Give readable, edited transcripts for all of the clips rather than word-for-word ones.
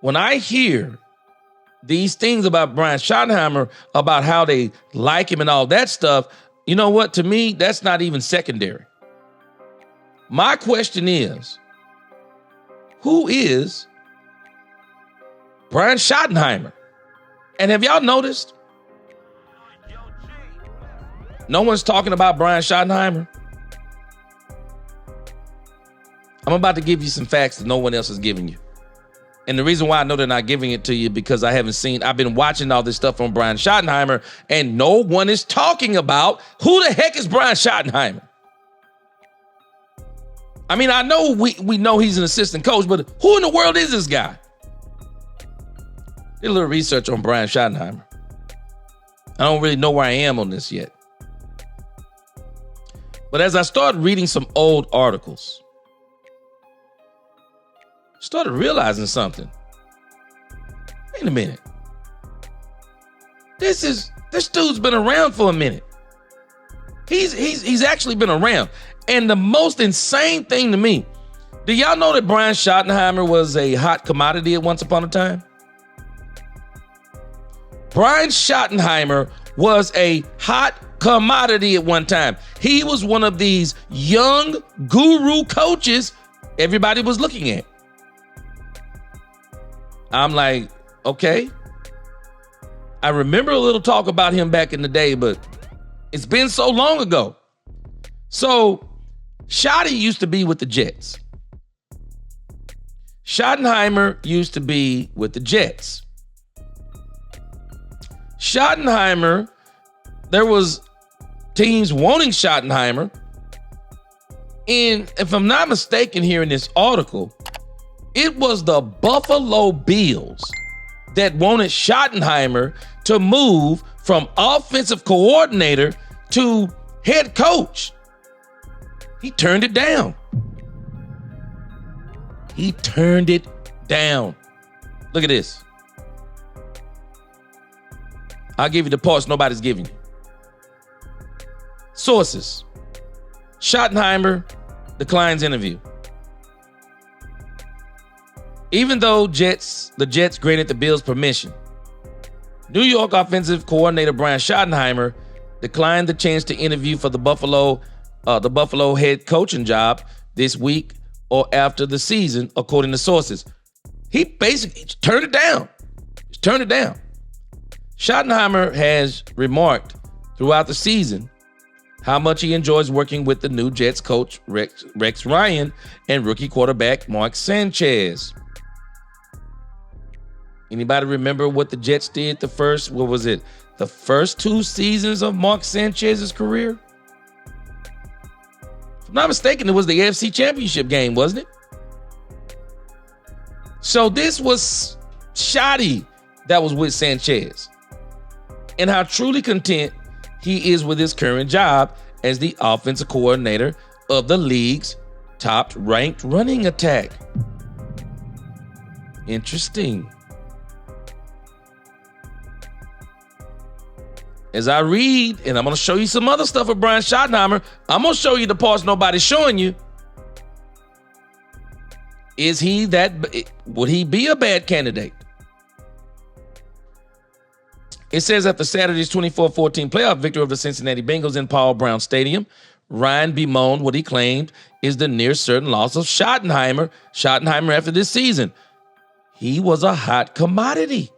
when I hear these things about Brian Schottenheimer, about how they like him and all that stuff, you know what? To me, that's not even secondary. My question is, who is Brian Schottenheimer? And have y'all noticed? No one's talking about Brian Schottenheimer. I'm about to give you some facts that no one else is giving you. And the reason why I know they're not giving it to you because I've been watching all this stuff on Brian Schottenheimer and no one is talking about who the heck is Brian Schottenheimer. I mean, I know we know he's an assistant coach, but who in the world is this guy? Did a little research on Brian Schottenheimer. I don't really know where I am on this yet. But as I started reading some old articles, started realizing something. Wait a minute. This dude's been around for a minute. He's actually been around. And the most insane thing to me, do y'all know that Brian Schottenheimer was a hot commodity at once upon a time? Brian Schottenheimer was a hot commodity at one time. He was one of these young guru coaches everybody was looking at. I'm like, okay. I remember a little talk about him back in the day, but it's been so long ago. So Shotty used to be with the Jets. Schottenheimer used to be with the Jets. Schottenheimer, there was teams wanting Schottenheimer. And if I'm not mistaken here in this article, it was the Buffalo Bills that wanted Schottenheimer to move from offensive coordinator to head coach. He turned it down. He turned it down. Look at this. I'll give you the parts nobody's giving you. Sources. Schottenheimer declines interview. Even though the Jets granted the Bills permission, New York offensive coordinator Brian Schottenheimer declined the chance to interview for the Buffalo head coaching job this week or after the season, according to sources. He basically turned it down. Just turned it down. Schottenheimer has remarked throughout the season how much he enjoys working with the new Jets coach Rex Ryan and rookie quarterback Mark Sanchez. Anybody remember what the Jets did the first 2 seasons of Mark Sanchez's career? If I'm not mistaken, it was the AFC Championship game, wasn't it? So this was Shotty that was with Sanchez. And how truly content he is with his current job as the offensive coordinator of the league's top-ranked running attack. Interesting. As I read, and I'm going to show you some other stuff with Brian Schottenheimer, I'm going to show you the parts nobody's showing you. Would he be a bad candidate? It says after Saturday's 24-14 playoff victory of the Cincinnati Bengals in Paul Brown Stadium, Ryan bemoaned what he claimed is the near certain loss of Schottenheimer after this season. He was a hot commodity.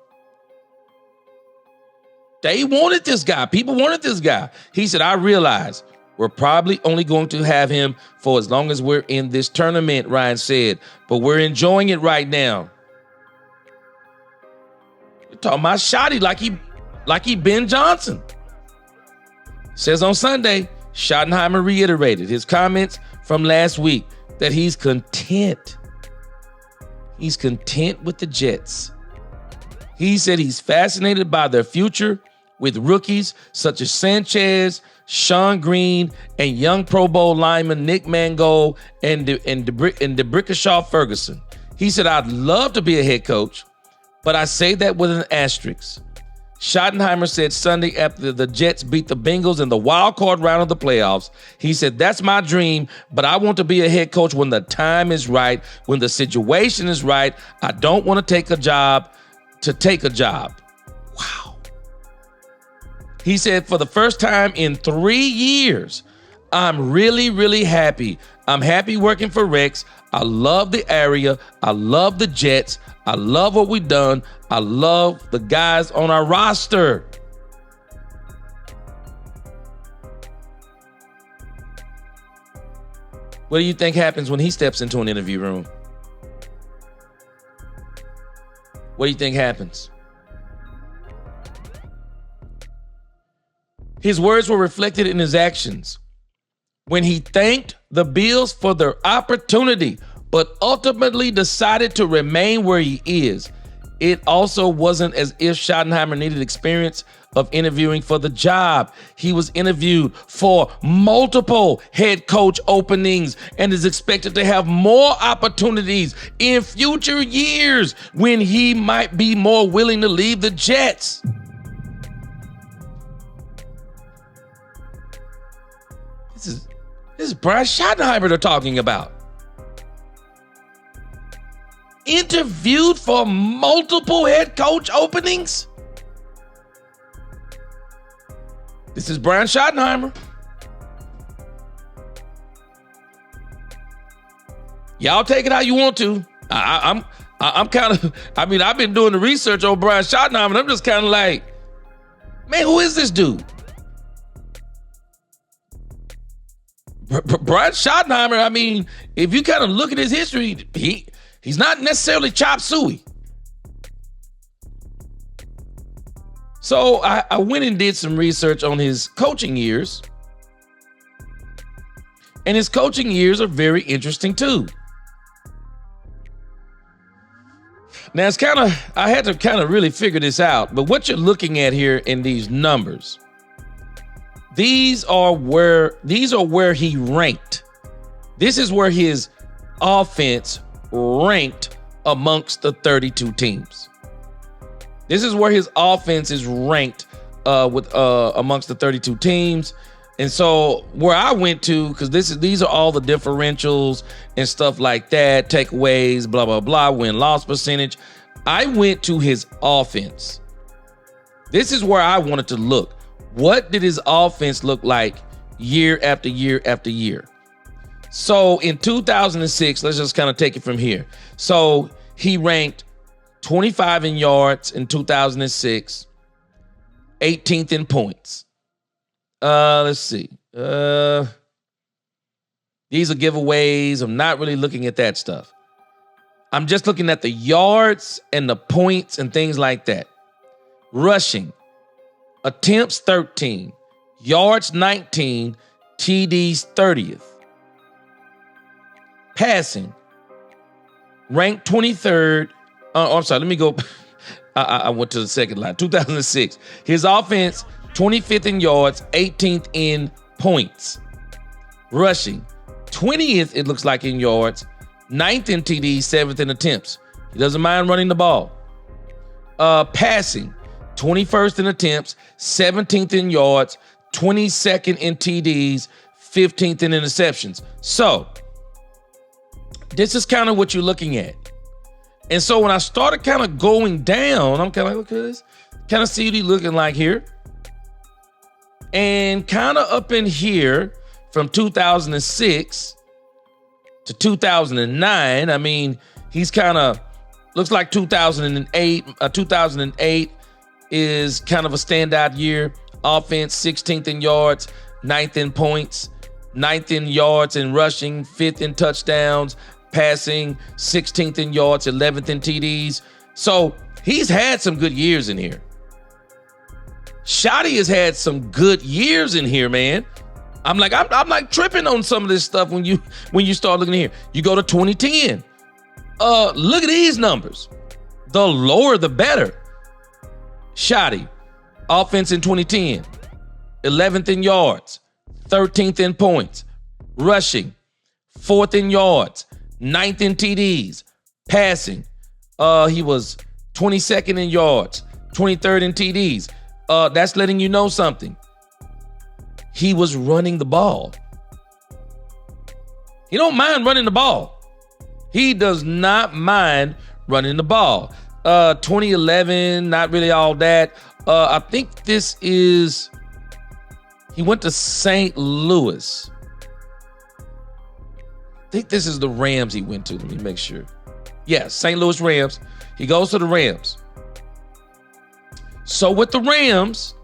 They wanted this guy. People wanted this guy. He said, I realize we're probably only going to have him for as long as we're in this tournament, Ryan said, but we're enjoying it right now. You're talking about Shotty like he Ben Johnson. Says on Sunday, Schottenheimer reiterated his comments from last week that he's content. He's content with the Jets. He said he's fascinated by their future with rookies such as Sanchez, Sean Green, and young Pro Bowl lineman Nick Mangold and DeBrickashaw Ferguson. He said, I'd love to be a head coach, but I say that with an asterisk. Schottenheimer said Sunday after the Jets beat the Bengals in the wild card round of the playoffs, he said, "That's my dream, but I want to be a head coach when the time is right, when the situation is right. I don't want to take a job to take a job." Wow. He said, "For the first time in 3 years, I'm really, really happy. I'm happy working for Rex. I love the area. I love the Jets. I love what we've done. I love the guys on our roster." What do you think happens when he steps into an interview room? What do you think happens? His words were reflected in his actions when he thanked the Bills for their opportunity, but ultimately decided to remain where he is. It also wasn't as if Schottenheimer needed experience of interviewing for the job. He was interviewed for multiple head coach openings and is expected to have more opportunities in future years when he might be more willing to leave the Jets. This is Brian Schottenhemer they're talking about. Interviewed for multiple head coach openings? This is Brian Schottenhemer. Y'all take it how you want to. I'm kind of, I've been doing the research on Brian Schottenhemer, and I'm just kind of like, man, who is this dude? Brian Schottenhemer, if you kind of look at his history, he's not necessarily chop suey. So I went and did some research on his coaching years. And his coaching years are very interesting too. Now I had to kind of really figure this out, but what you're looking at here in these numbers, these are where he ranked. This is where his offense ranked amongst the 32 teams. This is where his offense is ranked amongst the 32 teams. And so where I went to, because these are all the differentials and stuff like that, takeaways, blah, blah, blah, win-loss percentage. I went to his offense. This is where I wanted to look. What did his offense look like year after year after year? So in 2006, let's just kind of take it from here. So he ranked 25 in yards in 2006, 18th in points. Let's see. These are giveaways. I'm not really looking at that stuff. I'm just looking at the yards and the points and things like that. Rushing. Attempts 13, yards 19, TDs 30th. Passing, ranked 23rd. I'm sorry, let me go. I went to the second line. 2006. His offense, 25th in yards, 18th in points. Rushing, 20th, it looks like, in yards, 9th in TDs, 7th in attempts. He doesn't mind running the ball. Passing, 21st in attempts, 17th in yards, 22nd in TDs, 15th in interceptions. So this is kind of what you're looking at. And so when I started kind of going down, I'm kind of like, okay, kind of see what he's looking like here. And kind of up in here from 2006 to 2009, he's kind of, looks like 2008 is kind of a standout year. Offense, 16th in yards, 9th in points, 9th in yards and rushing, 5th in touchdowns, passing, 16th in yards, 11th in TDs. So he's had some good years in here. Shotty has had some good years in here, man. I'm like tripping on some of this stuff when you start looking here. You go to 2010. Look at these numbers. The lower, the better. Shotty, offense in 2010, 11th in yards, 13th in points, rushing, 4th in yards, 9th in TDs, passing. He was 22nd in yards, 23rd in TDs. That's letting you know something. He was running the ball. He don't mind running the ball. He does not mind running the ball. 2011, not really all that. I think this is, he went to St. Louis. I think this is the Rams he went to. Let me make sure. Yes, St. Louis Rams. He goes to the Rams. So with the Rams,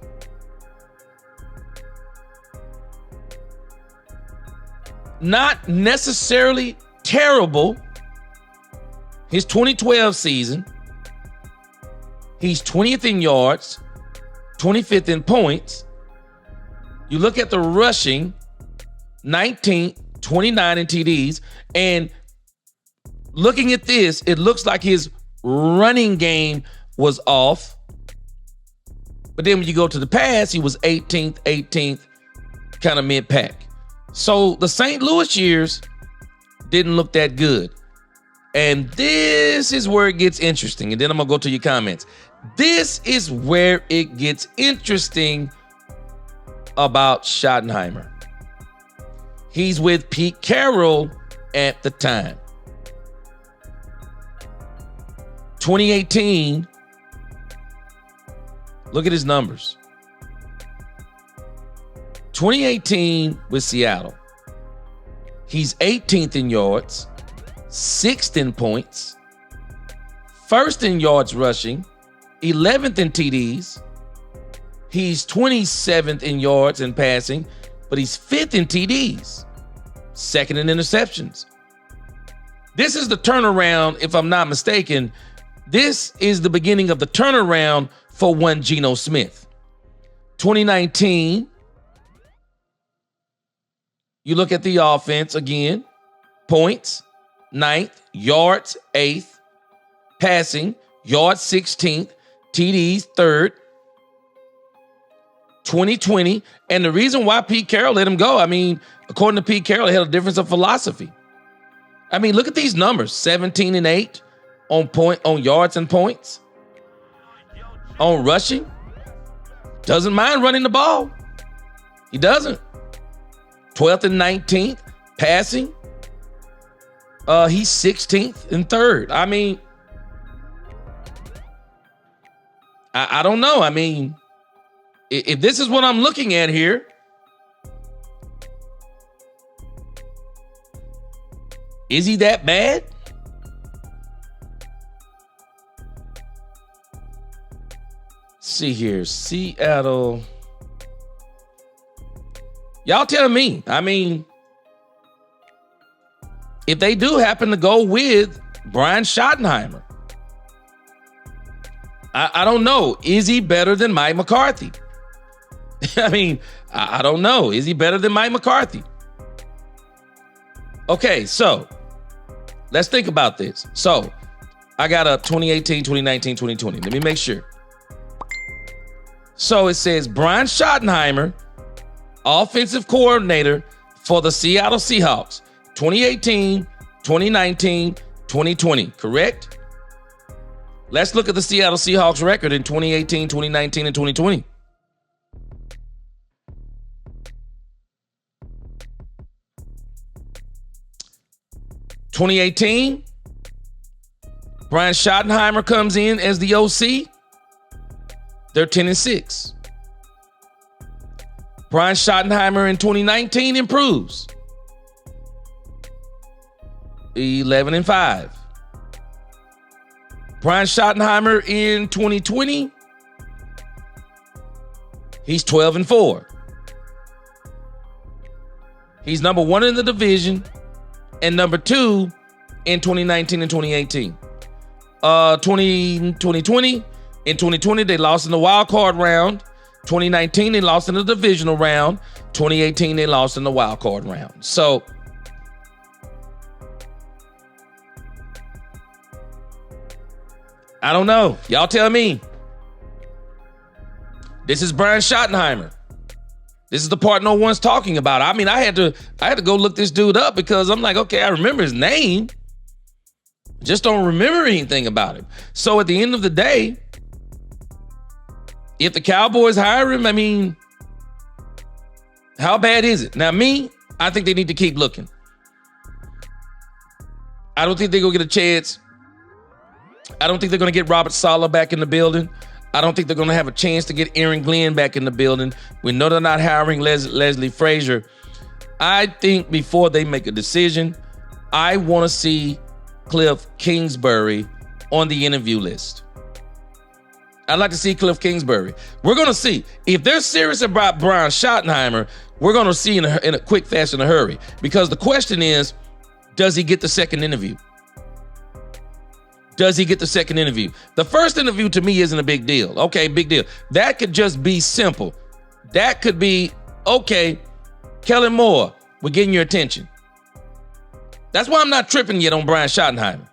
not necessarily terrible. His 2012 season, he's 20th in yards, 25th in points. You look at the rushing, 19th, 29 in TDs. And looking at this, it looks like his running game was off. But then when you go to the pass, he was 18th, kind of mid-pack. So the St. Louis years didn't look that good. And this is where it gets interesting. And then I'm going to go to your comments. This is where it gets interesting about Schottenheimer. He's with Pete Carroll at the time. 2018, look at his numbers. 2018 with Seattle. He's 18th in yards, 6th in points, 1st in yards rushing, 11th in TDs. He's 27th in yards and passing, but he's 5th in TDs, 2nd in interceptions. This is the turnaround, if I'm not mistaken. This is the beginning of the turnaround for one Geno Smith. 2019, you look at the offense again. Points, 9th, yards, 8th, passing, yards, 16th, TDs, 3rd. 2020, and the reason why Pete Carroll let him go, I mean, according to Pete Carroll, he had a difference of philosophy. I mean, look at these numbers: 17 and 8 on yards and points, on rushing. Doesn't mind running the ball. He doesn't. 12th and 19th passing. He's 16th and 3rd. I mean, I don't know. I mean, if this is what I'm looking at here, is he that bad? See here, Seattle. Y'all tell me. I mean, if they do happen to go with Brian Schottenhemer, I don't know. Is he better than Mike McCarthy? I mean, I don't know. Is he better than Mike McCarthy? Okay, so let's think about this. So I got up 2018, 2019, 2020. Let me make sure. So it says Brian Schottenheimer, offensive coordinator for the Seattle Seahawks, 2018, 2019, 2020, correct? Let's look at the Seattle Seahawks record in 2018, 2019, and 2020. (2018) Brian Schottenheimer comes in as the OC. They're 10-6. Brian Schottenheimer in 2019 improves. 11-5. Brian Schottenheimer in 2020, he's 12-4. He's number 1 in the division and number 2 in 2019 and 2018. 2020, in 2020, they lost in the wild card round. 2019, they lost in the divisional round. 2018, they lost in the wild card round. So I don't know. Y'all tell me. This is Brian Schottenheimer. This is the part no one's talking about. I mean, I had to go look this dude up because I'm like, okay, I remember his name. Just don't remember anything about him. So at the end of the day, If the Cowboys hire him, I mean, how bad is it? Now, I think they need to keep looking. I don't think they're going to get a chance. I don't think they're going to get Robert Saleh back in the building. I don't think they're going to have a chance to get Aaron Glenn back in the building. We know they're not hiring Leslie Frazier. I think before they make a decision, I want to see Cliff Kingsbury on the interview list. I'd like to see Cliff Kingsbury. We're going to see. If they're serious about Brian Schottenhemer, we're going to see in a quick, fast, in a hurry. Because the question is, does he get the second interview? Does he get the second interview? The first interview to me isn't a big deal. Okay, big deal. That could just be simple. That could be, okay, Kellen Moore, we're getting your attention. That's why I'm not tripping yet on Brian Schottenhemer.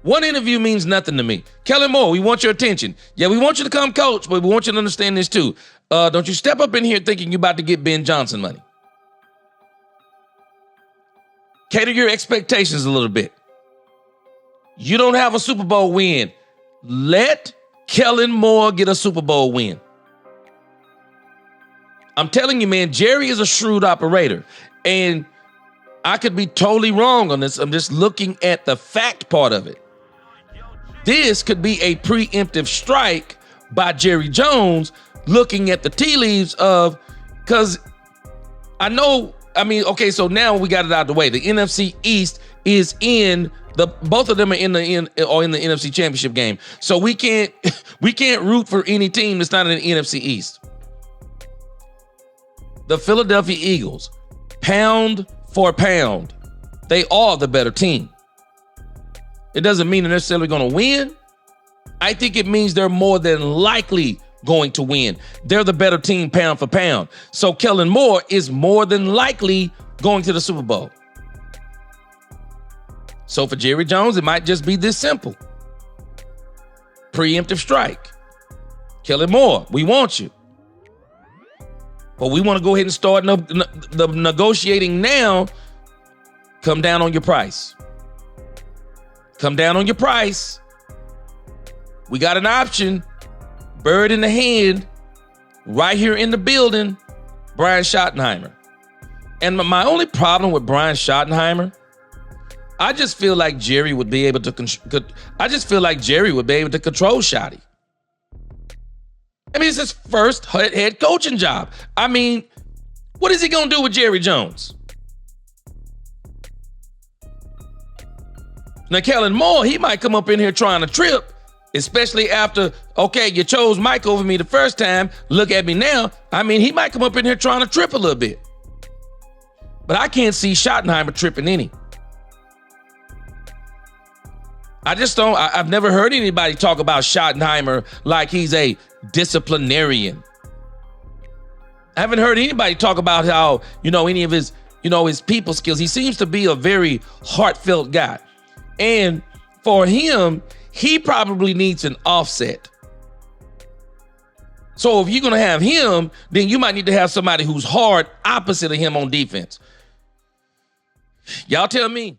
One interview means nothing to me. Kellen Moore, we want your attention. Yeah, we want you to come coach, but we want you to understand this too. Don't you step up in here thinking you're about to get Ben Johnson money. Cater your expectations a little bit. You don't have a Super Bowl win. Let Kellen Moore get a Super Bowl win. I'm telling you, man, Jerry is a shrewd operator. And I could be totally wrong on this. I'm just looking at the fact part of it. This could be a preemptive strike by Jerry Jones, looking at the tea leaves of, because I know, okay, so now we got it out of the way. The NFC East is both of them are in the NFC Championship game. So we can't root for any team that's not in the NFC East. The Philadelphia Eagles, pound for pound, they are the better team. It doesn't mean they're necessarily going to win. I think it means they're more than likely going to win. They're the better team pound for pound. So Kellen Moore is more than likely going to the Super Bowl. So for Jerry Jones, it might just be this simple. Preemptive strike. Kellen Moore, we want you. But we want to go ahead and start the negotiating now. Come down on your price. Come down on your price. We got an option. Bird in the hand. Right here in the building. Brian Schottenhemer. And my only problem with Brian Schottenhemer, I just feel like Jerry would be able to control Shotty. It's his first head coaching job. What is he going to do with Jerry Jones? Now, Kellen Moore, he might come up in here trying to trip, especially after, okay, you chose Mike over me the first time. Look at me now. He might come up in here trying to trip a little bit. But I can't see Schottenheimer tripping any. I've never heard anybody talk about Schottenheimer like he's a disciplinarian. I haven't heard anybody talk about how, any of his, his people skills. He seems to be a very heartfelt guy. And for him, he probably needs an offset. So if you're going to have him, then you might need to have somebody who's hard opposite of him on defense. Y'all tell me.